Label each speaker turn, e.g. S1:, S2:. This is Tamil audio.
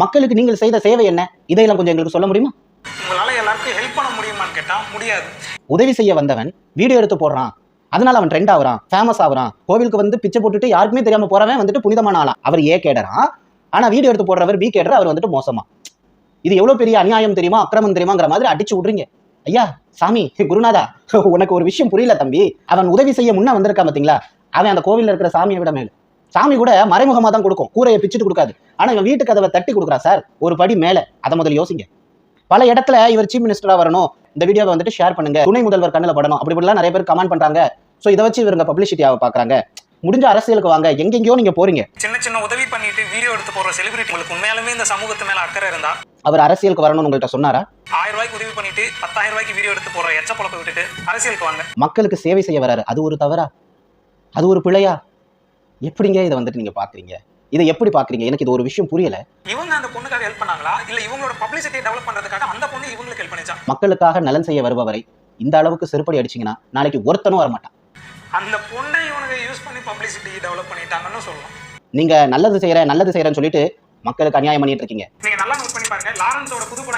S1: மக்களுக்கு நீங்கள் செய்த சேவை என்ன? இதையெல்லாம் கொஞ்சம் எங்களுக்கு சொல்ல முடியுமா?
S2: உங்களால எல்லாருக்கும் ஹெல்ப் பண்ண முடியுமான்னு கேட்டா முடியாது.
S1: உதவி செய்ய வந்தவன் வீடியோ எடுத்து போடுறான், அதனால அவன் ட்ரெண்ட் ஆகுறான், ஃபேமஸ் ஆகுறான். கோவிலுக்கு வந்து பிச்சை போட்டுட்டு யாருக்குமே தெரியாம போறவன் வந்துட்டு புனிதமான ஆளா? அவர் ஏ கேடறான். ஆனா வீடியோ எடுத்து போடுறவர் பி கேடர், அவர் வந்துட்டு மோசமா. இது எவ்வளவு பெரிய அநியாயம் தெரியுமா, அக்கிரமம் தெரியுமாங்கிற மாதிரி அடிச்சு விடுறீங்க. ஐயா சாமி குருநாதா, உனக்கு ஒரு விஷயம் புரியல தம்பி. அவன் உதவி செய்ய முன்ன வந்திருக்கான் பாத்தீங்களா, அவன் அந்த கோவில்ல இருக்கிற சாமியை விட மேல. சாமி கூட மறைமுகமா தான் கொடுக்கும், கூரையை பிச்சுட்டு கொடுக்காது. ஆனா இவன் வீட்டு கதவை தட்டி கொடுக்குறான் சார், ஒரு படி மேல. அதை முதல்ல யோசிங்க. பல இடத்துல இவர் சீஃப் மினிஸ்டரா வரணும், இந்த வீடியோவை வந்துட்டு ஷேர் பண்ணுங்க, துணை முதல்வர் கண்ணில் படணும், அப்படி இப்படிலாம் நிறைய பேர் கமெண்ட் பண்றாங்க. ஸோ இதை வச்சு இவங்க பப்ளிசிட்டியாக பாக்குறாங்க. முடிஞ்ச அரசியலுக்கு வாங்க, எங்கெங்கயோ நீங்க போறீங்க.
S2: சின்ன சின்ன உதவி பண்ணிட்டு வீடியோ எடுத்து போற செலிபிரிட்டிகளுக்கு உண்மையாலுமே இந்த சமூகத்து மேல அக்கறை இருந்தா
S1: அவர் அரசியலுக்கு வரணும்னு உங்கள்கிட்ட சொன்னாரா?
S2: 1000 ரூபாய்க்கு உதவி பண்ணிட்டு 10,000 ரூபாய்க்கு வீடியோ எடுத்து போற எச்ச பொழப்பை விட்டுட்டு அரசியலுக்கு வாங்க.
S1: மக்களுக்கு சேவை செய்ய வராரு, அது ஒரு தவறா? அது ஒரு பிழையா? எப்படிங்க இதை வந்துட்டு நீங்க பாக்குறீங்க? இதை எப்படி பாக்குறீங்க? எனக்கு இது ஒரு விஷயம் புரியல.
S2: இவங்க அந்த பொண்ணுக்காக ஹெல்ப் பண்ணாங்களா, இல்ல இவங்களோட பப்ளிசிட்டியை டெவலப் பண்றதுக்காக அந்த பொண்ணு இவங்களுக்கு ஹெல்ப் பண்ணிச்சா?
S1: மக்களுக்காக நலன் செய்ய வருபவரை இந்த அளவுக்கு செருப்படி அடிச்சீங்கன்னா நாளைக்கு ஒருத்தனும் வரமாட்டான்.
S2: அந்த பொண்ணை இவனுக்கு யூஸ் பண்ணி பப்ளிசிட்டி டெவலப் பண்ணிட்டாங்கன்னு சொல்லலாம்.
S1: நீங்க நல்லது செய்யறேன்னு சொல்லிட்டு மக்களுக்கு அநியாயம் பண்ணிட்டு இருக்கீங்க.
S2: நீங்க நல்லா நோட் பண்ணி பாருங்க, லாரன்ஸோட புது படம்